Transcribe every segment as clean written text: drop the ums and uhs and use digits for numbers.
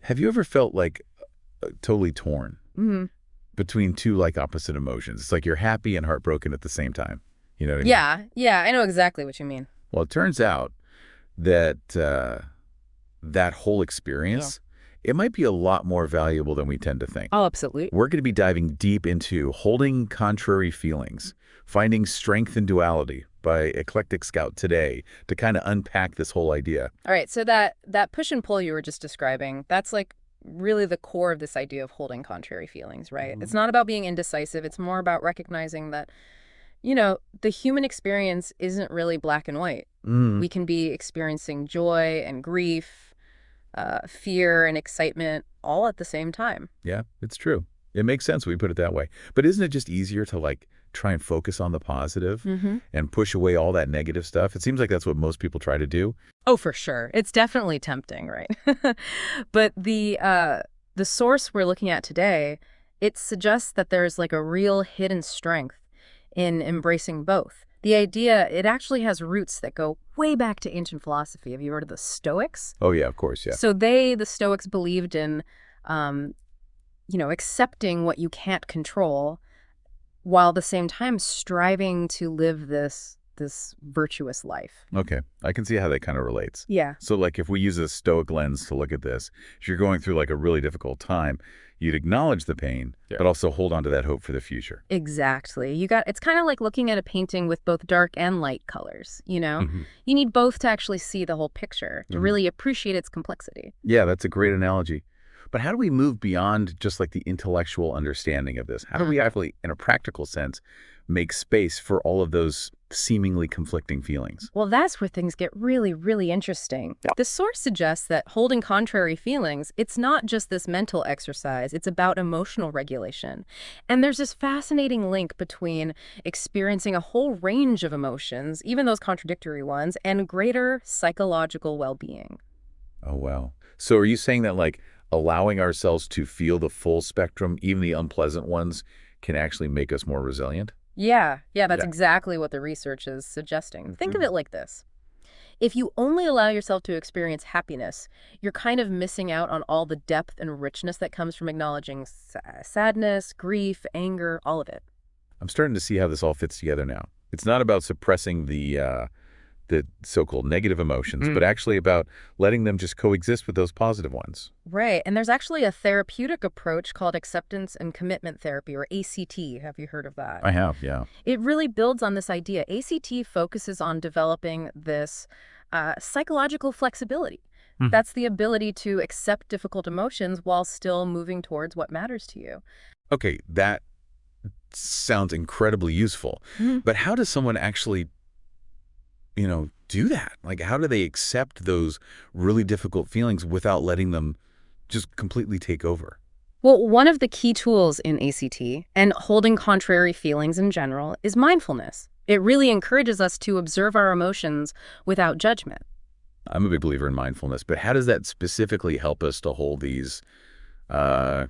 Have you ever felt like totally torn Hmm. between two like opposite emotions? It's like you're happy and heartbroken at the same time. You know what I mean? Yeah, yeah, I know exactly what you mean. Well, it turns out that that whole Yeah. experience, it might be a lot more valuable than we tend to think. Oh, absolutely. We're going to be diving deep into holding contrary feelings, finding strength in duality by Eclectic Scout today to kind of unpack this whole idea. All right, so that push and pull you were just describing, that's like really the core of this idea of holding contrary feelings, right? It's Mhm. not about being indecisive, it's more about recognizing that, the human experience isn't really black and white. Mm, We can be experiencing joy and grief, fear and excitement all at the same time. yeah, it's true. It makes sense when we put it that way. But isn't it just easier to like try and focus on the positive Hmm. and push away all that negative stuff? It seems like that's what most people try to do. Oh, for sure. It's definitely tempting, right? But the source we're looking at today, it suggests that there's like a real hidden strength in embracing both. The idea, it actually has roots that go way back to ancient philosophy. Have you heard of the Stoics? Oh, yeah, of course, yeah. So the Stoics believed in, um, accepting what you can't control while at the same time striving to live this virtuous life. Okay, I can see how that kind of relates. Yeah. So, like, if we use a stoic lens to look at this, if you're going through like a really difficult time, you'd acknowledge the pain, Yeah. but also hold on to that hope for the future. Exactly. It's kind of like looking at a painting with both dark and light colors. Hmm. You need both to actually see the whole picture, to Hmm. really appreciate its complexity. Yeah, that's a great analogy. But how do we move beyond just like the intellectual understanding of this? How do we actually, in a practical sense, make space for all of those seemingly conflicting feelings? Well, that's where things get really, really interesting. Yeah. The source suggests that holding contrary feelings, it's not just this mental exercise, it's about emotional regulation. And there's this fascinating link between experiencing a whole range of emotions, even those contradictory ones, and greater psychological well-being. Oh, wow. So are you saying that like allowing ourselves to feel the full spectrum, even the unpleasant ones, can actually make us more resilient? Yeah, that's Yeah. exactly what the research is suggesting. Think of Mhm. it like this. If you only allow yourself to experience happiness, you're kind of missing out on all the depth and richness that comes from acknowledging sadness, grief, anger, all of it. I'm starting to see how this all fits together now. It's not about suppressing the so-called negative emotions, but actually about letting them just coexist with those positive ones. Right. And there's actually a therapeutic approach called acceptance and commitment therapy, or ACT. Have you heard of that? I have, yeah. It really builds on this idea. ACT focuses on developing this psychological flexibility. Hmm. That's the ability to accept difficult emotions while still moving towards what matters to you. Okay, that sounds incredibly useful. Mhm. But how does someone actually, do that? Like, how do they accept those really difficult feelings without letting them just completely take over? Well, one of the key tools in ACT and holding contrary feelings in general is mindfulness. It really encourages us to observe our emotions without judgment. I'm a big believer in mindfulness, but how does that specifically help us to hold these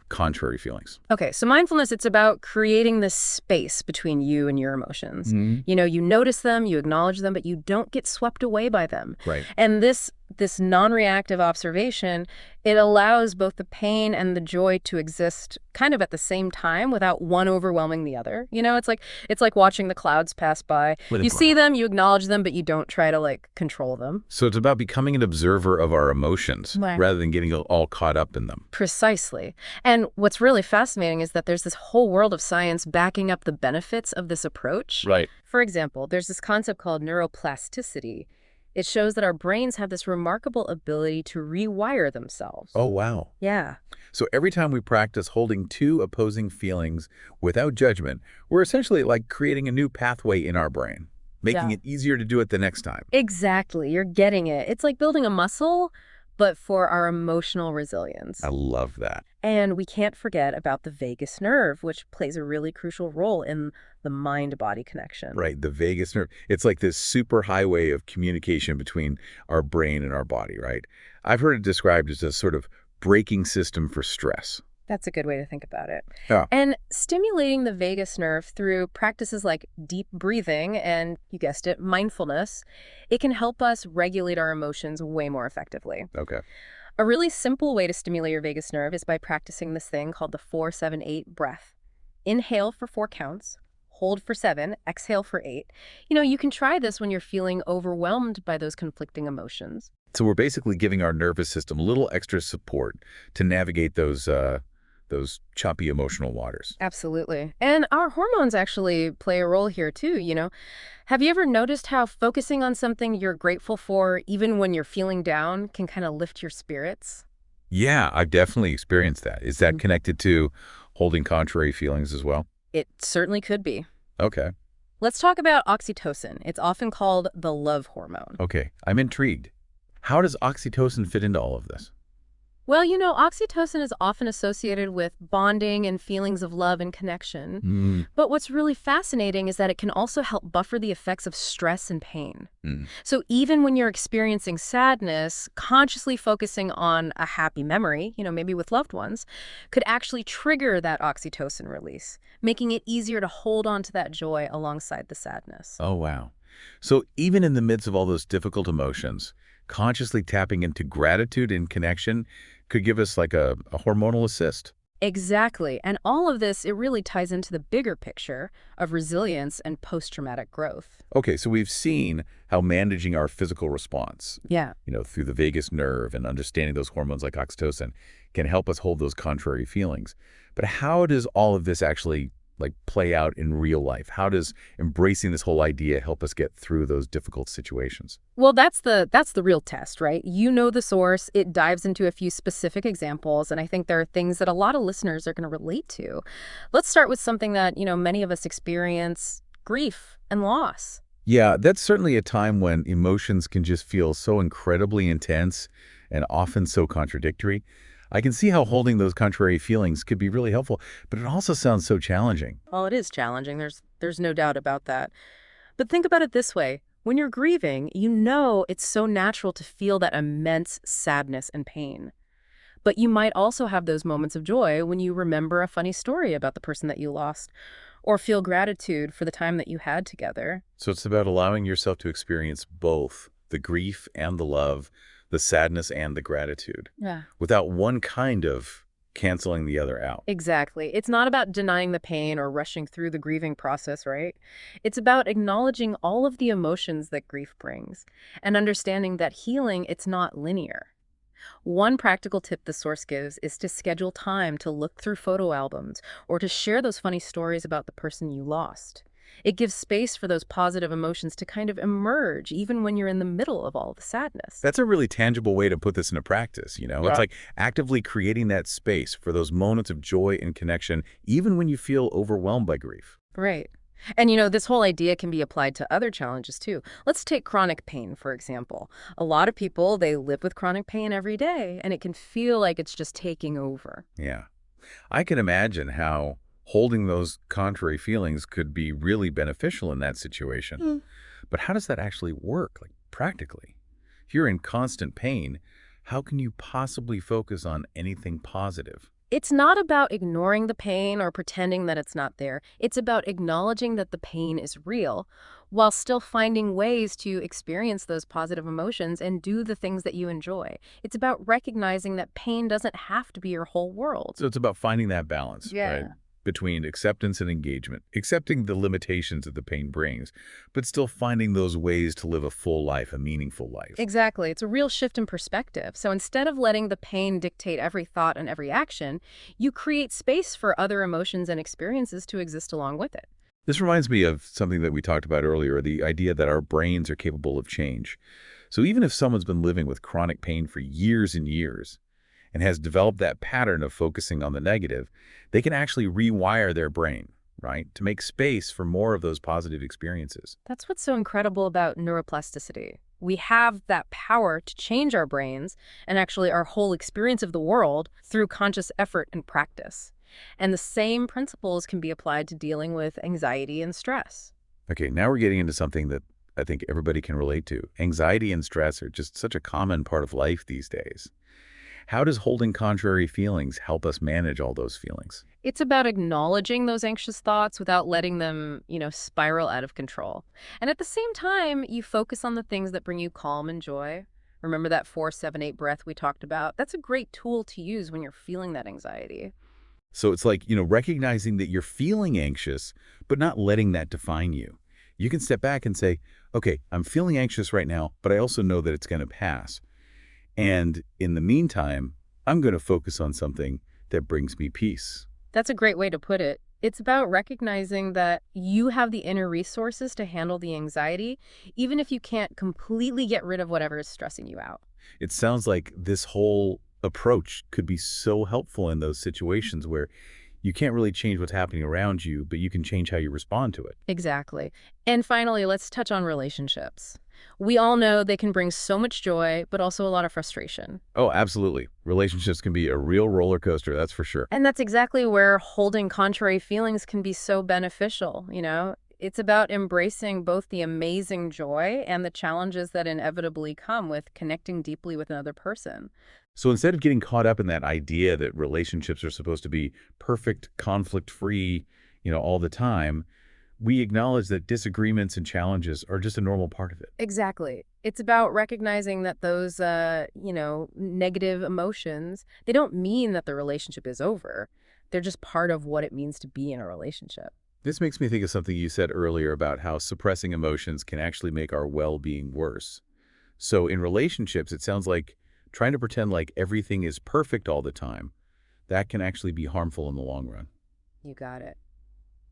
contrary feelings? Okay, so mindfulness, it's about creating this space between you and your emotions. Mhm. You notice them, you acknowledge them, but you don't get swept away by them. Right. And this non-reactive observation, it allows both the pain and the joy to exist kind of at the same time without one overwhelming the other. It's like watching the clouds pass by. With a You see breath. them, you acknowledge them, but you don't try to like control them. So it's about becoming an observer of our emotions Right. rather than getting all caught up in them. Precisely. And what's really fascinating is that there's this whole world of science backing up the benefits of this approach. Right. For example, there's this concept called neuroplasticity. It shows that our brains have this remarkable ability to rewire themselves. Oh, wow. Yeah. So every time we practice holding two opposing feelings without judgment, we're essentially like creating a new pathway in our brain, making Yeah. it easier to do it the next time. Exactly. You're getting it. It's like building a muscle, but for our emotional resilience. I love that. And we can't forget about the vagus nerve, which plays a really crucial role in the mind-body connection. Right, the vagus nerve. It's like this super highway of communication between our brain and our body, right? I've heard it described as a sort of braking system for stress. That's a good way to think about it. Yeah. And stimulating the vagus nerve through practices like deep breathing and, you guessed it, mindfulness, it can help us regulate our emotions way more effectively. Okay. A really simple way to stimulate your vagus nerve is by practicing this thing called the 4-7-8 breath. Inhale for 4 counts, hold for 7, exhale for 8. You can try this when you're feeling overwhelmed by those conflicting emotions. So we're basically giving our nervous system a little extra support to navigate those choppy emotional waters. Absolutely. And our hormones actually play a role here too. Have you ever noticed how focusing on something you're grateful for, even when you're feeling down, can kind of lift your spirits? Yeah, I've definitely experienced that. Is that connected to holding contrary feelings as well? It certainly could be. Okay. Let's talk about oxytocin. It's often called the love hormone. Okay, I'm intrigued. How does oxytocin fit into all of this? Well, oxytocin is often associated with bonding and feelings of love and connection. Mm, But what's really fascinating is that it can also help buffer the effects of stress and pain. mm. So even when you're experiencing sadness, consciously focusing on a happy memory, maybe with loved ones, could actually trigger that oxytocin release, making it easier to hold on to that joy alongside the sadness. Oh, wow. So even in the midst of all those difficult emotions, consciously tapping into gratitude and connection could give us like a hormonal assist. Exactly. And all of this, it really ties into the bigger picture of resilience and post-traumatic growth. Okay, so we've seen how managing our physical response, Yeah. through the vagus nerve and understanding those hormones like oxytocin can help us hold those contrary feelings. But how does all of this actually like play out in real life? How does embracing this whole idea help us get through those difficult situations? Well, that's the real test, right? You know the source, it dives into a few specific examples, and I think there are things that a lot of listeners are going to relate to. Let's start with something that, many of us experience, grief and loss. Yeah, that's certainly a time when emotions can just feel so incredibly intense and often so contradictory. I can see how holding those contrary feelings could be really helpful, but it also sounds so challenging. Well, it is challenging. There's no doubt about that. But think about it this way. When you're grieving, it's so natural to feel that immense sadness and pain. But you might also have those moments of joy when you remember a funny story about the person that you lost, or feel gratitude for the time that you had together. So it's about allowing yourself to experience both the grief and the love, the sadness and the gratitude, Yeah. without one kind of canceling the other out. Exactly. It's not about denying the pain or rushing through the grieving process, right? It's about acknowledging all of the emotions that grief brings and understanding that healing, it's not linear. One practical tip the source gives is to schedule time to look through photo albums or to share those funny stories about the person you lost. It gives space for those positive emotions to kind of emerge even when you're in the middle of all the sadness. That's a really tangible way to put this into practice. It's Yeah. like actively creating that space for those moments of joy and connection, even when you feel overwhelmed by grief. Right. And this whole idea can be applied to other challenges too. Let's take chronic pain, for example. A lot of people, they live with chronic pain every day, and it can feel like it's just taking over. Yeah. I can imagine how holding those contrary feelings could be really beneficial in that situation. Mm. But how does that actually work, like practically? If you're in constant pain, how can you possibly focus on anything positive? It's not about ignoring the pain or pretending that it's not there. It's about acknowledging that the pain is real while still finding ways to experience those positive emotions and do the things that you enjoy. It's about recognizing that pain doesn't have to be your whole world. So it's about finding that balance, right? Yeah. Between acceptance and engagement, accepting the limitations that the pain brings, but still finding those ways to live a full life, a meaningful life. Exactly. It's a real shift in perspective. So instead of letting the pain dictate every thought and every action, you create space for other emotions and experiences to exist along with it. This reminds me of something that we talked about earlier, the idea that our brains are capable of change. So even if someone's been living with chronic pain for years and years and has developed that pattern of focusing on the negative, they can actually rewire their brain, right, to make space for more of those positive experiences. That's what's so incredible about neuroplasticity. We have that power to change our brains and actually our whole experience of the world through conscious effort and practice. And the same principles can be applied to dealing with anxiety and stress. Okay, now we're getting into something that I think everybody can relate to. Anxiety and stress are just such a common part of life these days. How does holding contrary feelings help us manage all those feelings? It's about acknowledging those anxious thoughts without letting them, spiral out of control. And at the same time, you focus on the things that bring you calm and joy. Remember that 4-7-8 breath we talked about? That's a great tool to use when you're feeling that anxiety. So it's like, recognizing that you're feeling anxious, but not letting that define you. You can step back and say, okay, I'm feeling anxious right now, but I also know that it's going to pass. And in the meantime, I'm going to focus on something that brings me peace. That's a great way to put it. It's about recognizing that you have the inner resources to handle the anxiety, even if you can't completely get rid of whatever is stressing you out. It sounds like this whole approach could be so helpful in those situations where you can't really change what's happening around you, but you can change how you respond to it. Exactly. And finally, let's touch on relationships. We all know they can bring so much joy, but also a lot of frustration. Oh, absolutely. Relationships can be a real roller coaster, that's for sure. And that's exactly where holding contrary feelings can be so beneficial, It's about embracing both the amazing joy and the challenges that inevitably come with connecting deeply with another person. So instead of getting caught up in that idea that relationships are supposed to be perfect, conflict-free, all the time, we acknowledge that disagreements and challenges are just a normal part of it. Exactly. It's about recognizing that those, negative emotions, they don't mean that the relationship is over. They're just part of what it means to be in a relationship. This makes me think of something you said earlier about how suppressing emotions can actually make our well-being worse. So in relationships, it sounds like trying to pretend like everything is perfect all the time, that can actually be harmful in the long run. You got it.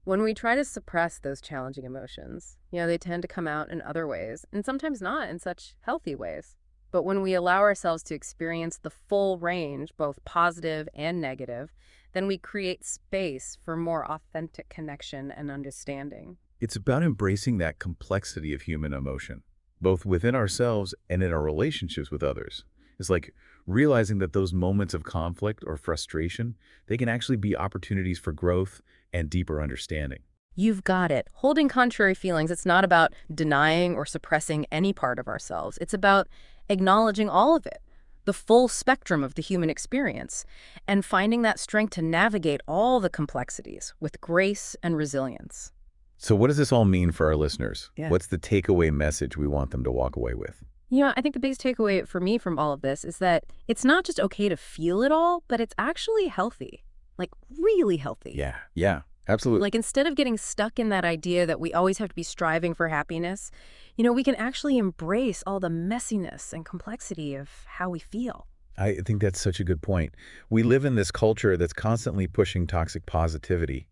When we try to suppress those challenging emotions, they tend to come out in other ways, and sometimes not in such healthy ways. But when we allow ourselves to experience the full range, both positive and negative, then we create space for more authentic connection and understanding. It's about embracing that complexity of human emotion, both within ourselves and in our relationships with others. It's like realizing that those moments of conflict or frustration, they can actually be opportunities for growth and deeper understanding. You've got it. Holding contrary feelings, it's not about denying or suppressing any part of ourselves. It's about acknowledging all of it, the full spectrum of the human experience, and finding that strength to navigate all the complexities with grace and resilience. So what does this all mean for our listeners? Yeah. What's the takeaway message we want them to walk away with? I think the biggest takeaway for me from all of this is that it's not just okay to feel it all, but it's actually healthy, like really healthy. Yeah, absolutely. Like instead of getting stuck in that idea that we always have to be striving for happiness, we can actually embrace all the messiness and complexity of how we feel. I think that's such a good point. We live in this culture that's constantly pushing toxic positivity,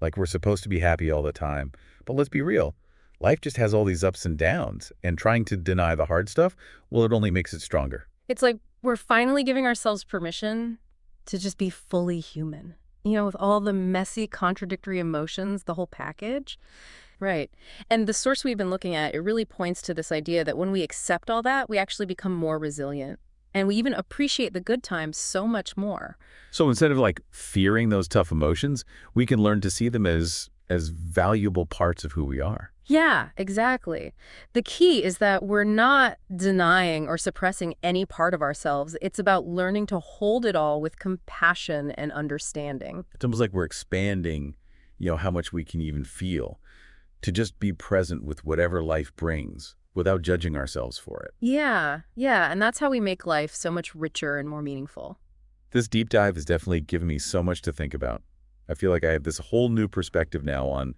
like we're supposed to be happy all the time. But let's be real. Life just has all these ups and downs, and trying to deny the hard stuff, well, it only makes it stronger. It's like we're finally giving ourselves permission to just be fully human, with all the messy, contradictory emotions, the whole package. Right. And the source we've been looking at, it really points to this idea that when we accept all that, we actually become more resilient. And we even appreciate the good times so much more. So instead of fearing those tough emotions, we can learn to see them as valuable parts of who we are. Yeah, exactly. The key is that we're not denying or suppressing any part of ourselves. It's about learning to hold it all with compassion and understanding. It's almost like we're expanding, how much we can even feel, to just be present with whatever life brings without judging ourselves for it. Yeah, and that's how we make life so much richer and more meaningful. This deep dive has definitely given me so much to think about. I feel like I have this whole new perspective now on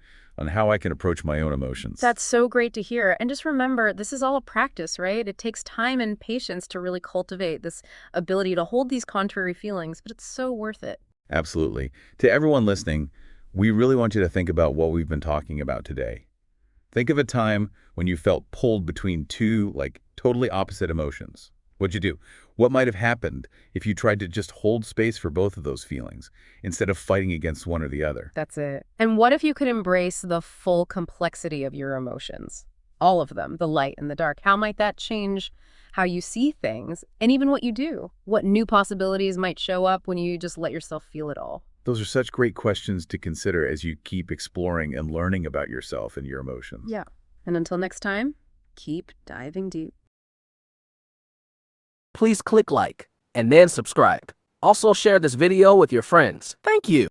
how I can approach my own emotions. That's so great to hear. And just remember, this is all a practice, right? It takes time and patience to really cultivate this ability to hold these contrary feelings, but it's so worth it. Absolutely. To everyone listening, we really want you to think about what we've been talking about today. Think of a time when you felt pulled between two, totally opposite emotions. What'd you do? What might have happened if you tried to just hold space for both of those feelings instead of fighting against one or the other? That's it. And what if you could embrace the full complexity of your emotions? All of them, the light and the dark. How might that change how you see things and even what you do? What new possibilities might show up when you just let yourself feel it all? Those are such great questions to consider as you keep exploring and learning about yourself and your emotions. Yeah. And until next time, keep diving deep. Please click like and then subscribe. Also share this video with your friends. Thank you.